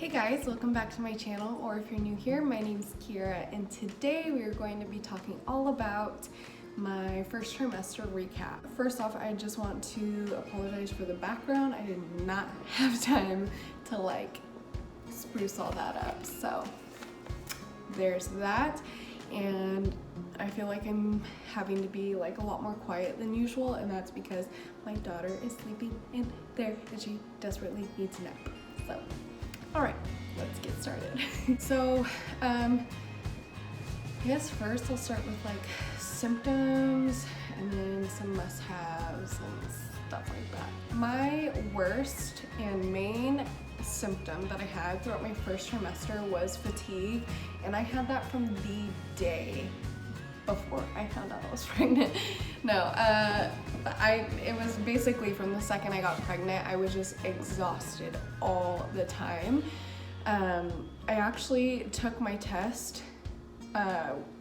Hey guys, welcome back to my channel, or if you're new here, my name's Kira, and today we are going to be talking all about my first trimester recap. First off, I just want to apologize for the background. I did not have time to spruce all that up, so there's that. And I feel like I'm having to be a lot more quiet than usual, and that's because my daughter is sleeping in there and she desperately needs a nap. So all right, let's get started. So, I guess first I'll start with symptoms and then some must-haves and stuff like that. My worst and main symptom that I had throughout my first trimester was fatigue, and I had that from the day before I found out I was pregnant. No, it was basically from the second I got pregnant. I was just exhausted all the time. I actually took my test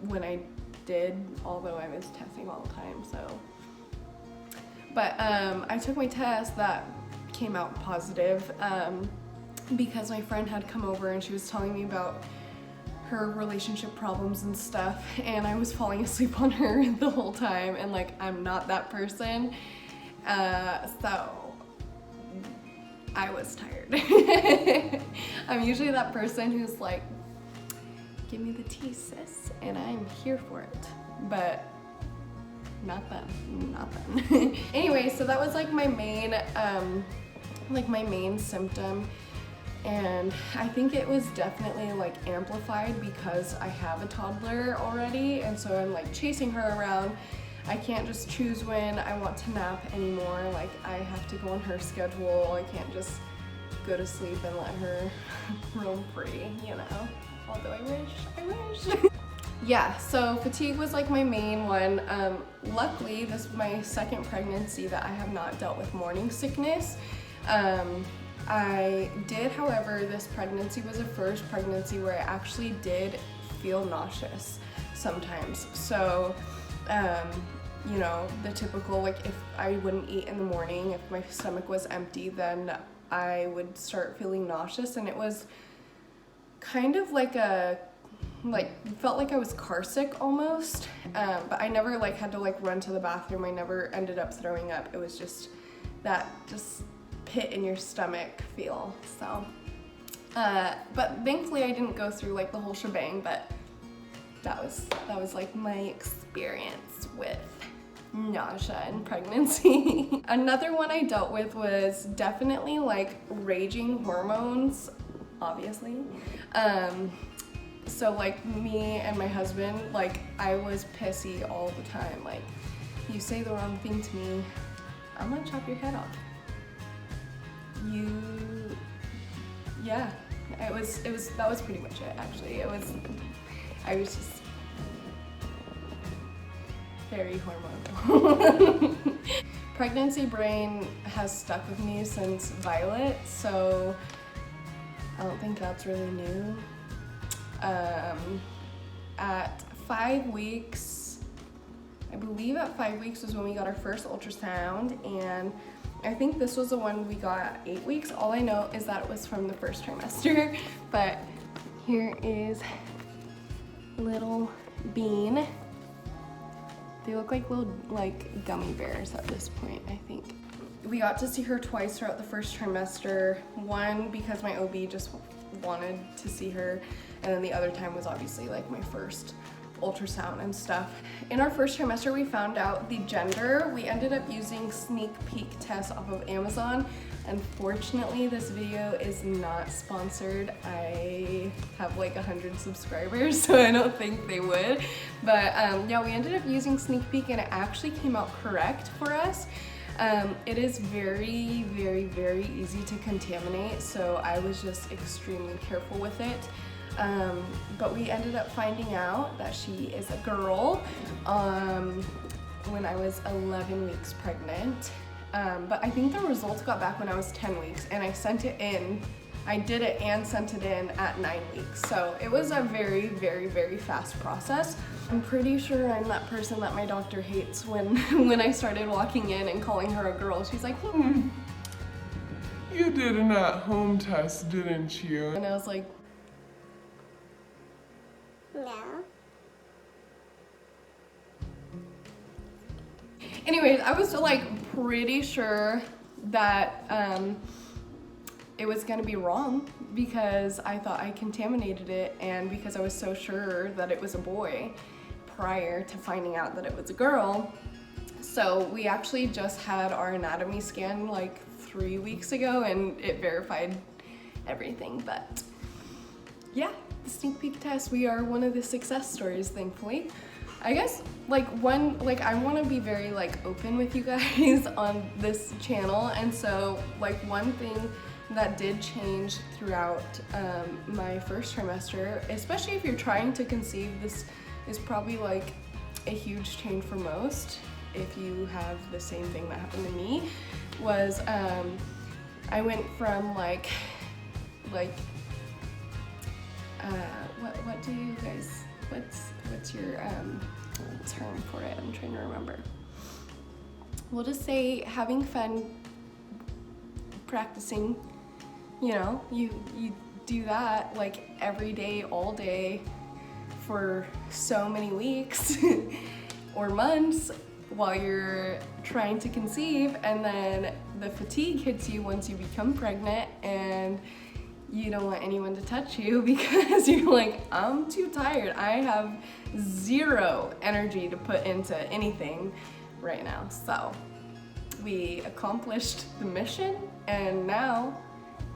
when I did, although I was testing all the time, so. But I took my test that came out positive because my friend had come over and she was telling me about her relationship problems and stuff, and I was falling asleep on her the whole time, and I'm not that person, so I was tired. I'm usually that person who's like, give me the tea, sis, and I'm here for it, but not then. Anyway, so that was my main my main symptom. And I think it was definitely amplified because I have a toddler already, and so I'm chasing her around. I can't just choose when I want to nap anymore. I have to go on her schedule. I can't just go to sleep and let her roam free, you know? Although I wish. Yeah, so fatigue was my main one. Luckily, this is my second pregnancy that I have not dealt with morning sickness. I did, however, this pregnancy was the first pregnancy where I actually did feel nauseous sometimes. So, you know, the typical, if I wouldn't eat in the morning, if my stomach was empty, then I would start feeling nauseous, and it was kind of felt like I was car sick almost, but I never had to run to the bathroom. I never ended up throwing up. It was just that pit in your stomach feel. So but thankfully I didn't go through the whole shebang, but that was my experience with nausea and pregnancy. Another one I dealt with was definitely raging hormones, obviously. So me and my husband, I was pissy all the time. You say the wrong thing to me, I'm gonna chop your head off. Yeah, that was pretty much it, actually. I was just very hormonal. Pregnancy brain has stuck with me since Violet, so I don't think that's really new. At 5 weeks, I believe at 5 weeks was when we got our first ultrasound, and I think this was the one we got at 8 weeks. All I know is that it was from the first trimester. But here is little Bean. They look like little gummy bears at this point, I think. We got to see her twice throughout the first trimester. One because my OB just wanted to see her, and then the other time was obviously my first ultrasound and stuff. In our first trimester, we found out the gender. We ended up using sneak peek tests off of Amazon. Unfortunately, this video is not sponsored. I have 100 subscribers, so I don't think they would. But yeah, we ended up using sneak peek, and it actually came out correct for us. It is very, very, very easy to contaminate, so I was just extremely careful with it. But we ended up finding out that she is a girl when I was 11 weeks pregnant. But I think the results got back when I was 10 weeks, and I sent it in. I did it and sent it in at 9 weeks. So it was a very, very, very fast process. I'm pretty sure I'm that person that my doctor hates when I started walking in and calling her a girl. She's like, You did an at-home test, didn't you? And I was like, No. anyways, I was like pretty sure that it was gonna be wrong because I thought I contaminated it, and because I was so sure that it was a boy prior to finding out that it was a girl. So we actually just had our anatomy scan like 3 weeks ago and it verified everything. But yeah, the sneak peek test, we are one of the success stories, thankfully. I guess I want to be very like open with you guys on this channel, and so like one thing that did change throughout my first trimester, especially if you're trying to conceive, this is probably like a huge change for most if you have the same thing that happened to me, was I went from what do you guys, what's your term for it? I'm trying to remember. We'll just say having fun practicing, you know, you do that like every day, all day for so many weeks or months while you're trying to conceive, and then the fatigue hits you once you become pregnant and you don't want anyone to touch you because you're like, I'm too tired. I have zero energy to put into anything right now. So we accomplished the mission and now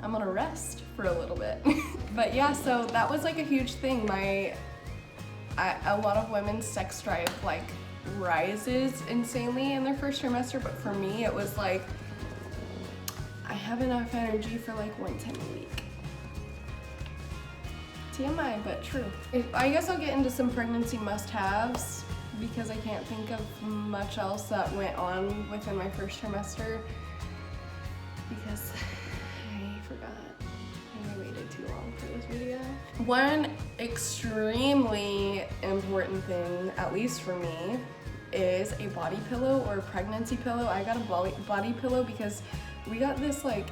I'm gonna rest for a little bit. But yeah, so that was like a huge thing. A lot of women's sex drive like rises insanely in their first trimester, but for me it was like, I have enough energy for like 1 time a week. TMI, but true. I guess I'll get into some pregnancy must-haves because I can't think of much else that went on within my first trimester because I forgot and I waited too long for this video. One extremely important thing, at least for me, is a body pillow or a pregnancy pillow. I got a body pillow because we got this like,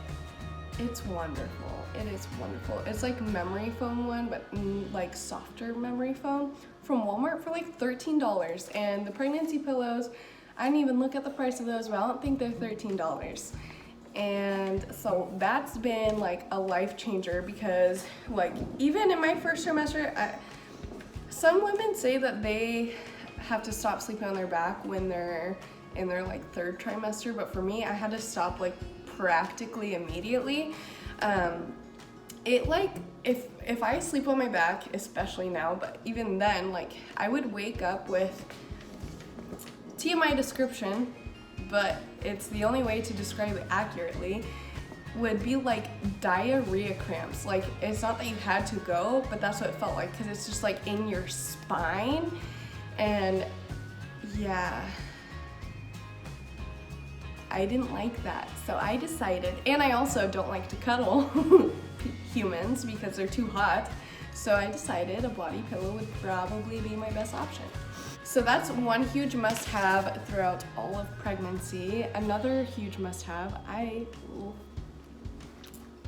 it's wonderful. It is wonderful. It's like memory foam one, but like softer memory foam from Walmart for like $13. And the pregnancy pillows, I didn't even look at the price of those, but I don't think they're $13. And so that's been like a life changer because like even in my first trimester, some women say that they have to stop sleeping on their back when they're in their like 3rd trimester, but for me, I had to stop like practically immediately. It like, if I sleep on my back, especially now, but even then, like I would wake up with TMI description, but it's the only way to describe it accurately, would be like diarrhea cramps. Like it's not that you had to go, but that's what it felt like because it's just like in your spine. And yeah, I didn't like that. So I decided, and I also don't like to cuddle humans because they're too hot. So I decided a body pillow would probably be my best option. So that's one huge must-have throughout all of pregnancy. Another huge must-have, I will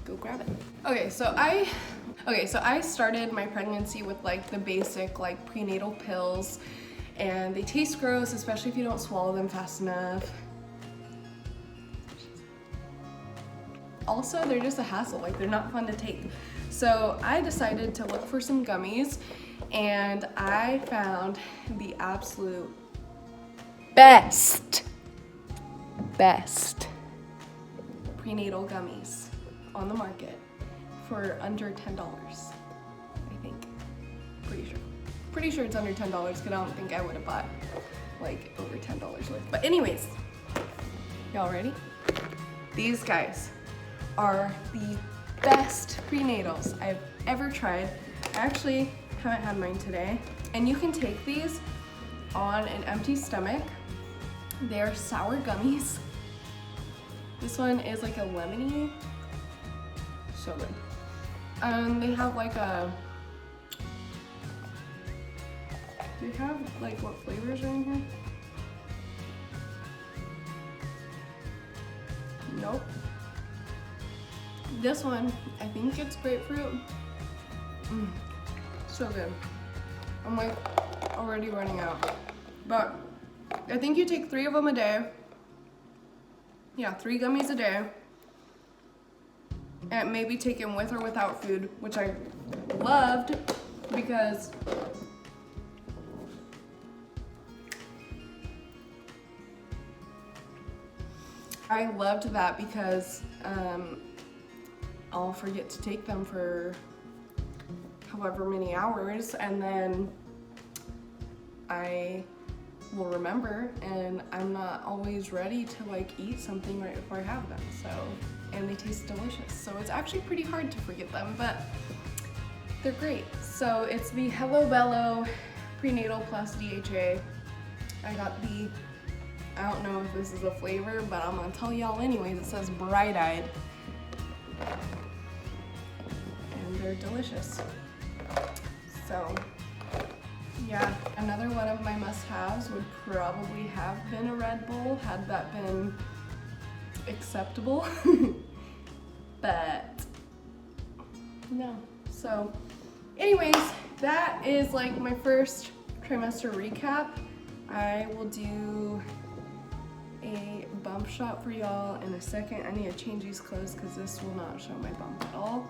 go grab it. Okay, so I started my pregnancy with like the basic like prenatal pills, and they taste gross, especially if you don't swallow them fast enough. Also, they're just a hassle, like they're not fun to take. So I decided to look for some gummies, and I found the absolute best prenatal gummies on the market for under $10, I think. Pretty sure it's under $10 because I don't think I would have bought like over $10 worth. But anyways, y'all ready? These guys are the best prenatals I've ever tried. I actually haven't had mine today. And you can take these on an empty stomach. They're sour gummies. This one is like a lemony. So good. They have like what flavors are in here? Nope. This one, I think it's grapefruit. So good. I'm like already running out. But I think you take 3 of them a day. Yeah, 3 gummies a day. And maybe take them with or without food, which I loved because I'll forget to take them for however many hours, and then I will remember, and I'm not always ready to like eat something right before I have them. So, and they taste delicious. So it's actually pretty hard to forget them, but they're great. So it's the Hello Bello Prenatal Plus DHA. I got the, I don't know if this is a flavor, but I'm gonna tell y'all anyways. It says Bright Eyed. And they're delicious. So, yeah, another one of my must-haves would probably have been a Red Bull, had that been acceptable. But, no. So, anyways, that is like my first trimester recap. I will do a bump shot for y'all in a second. I need to change these clothes because this will not show my bump at all.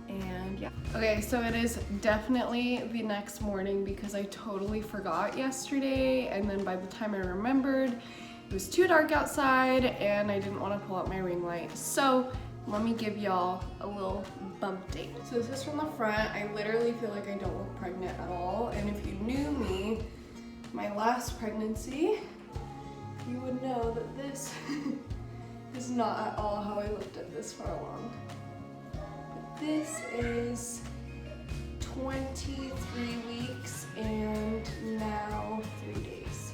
And yeah. Okay, so it is definitely the next morning because I totally forgot yesterday, and then by the time I remembered, it was too dark outside and I didn't want to pull out my ring light. So let me give y'all a little bump date. So this is from the front. I literally feel like I don't look pregnant at all, and if you knew me, my last pregnancy, you would know that this is not at all how I looked at this far along. But this is 23 weeks and now 3 days.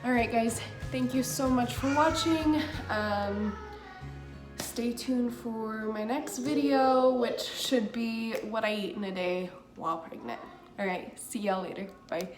All right, guys, thank you so much for watching. Stay tuned for my next video, which should be what I eat in a day while pregnant. All right, see y'all later. Bye.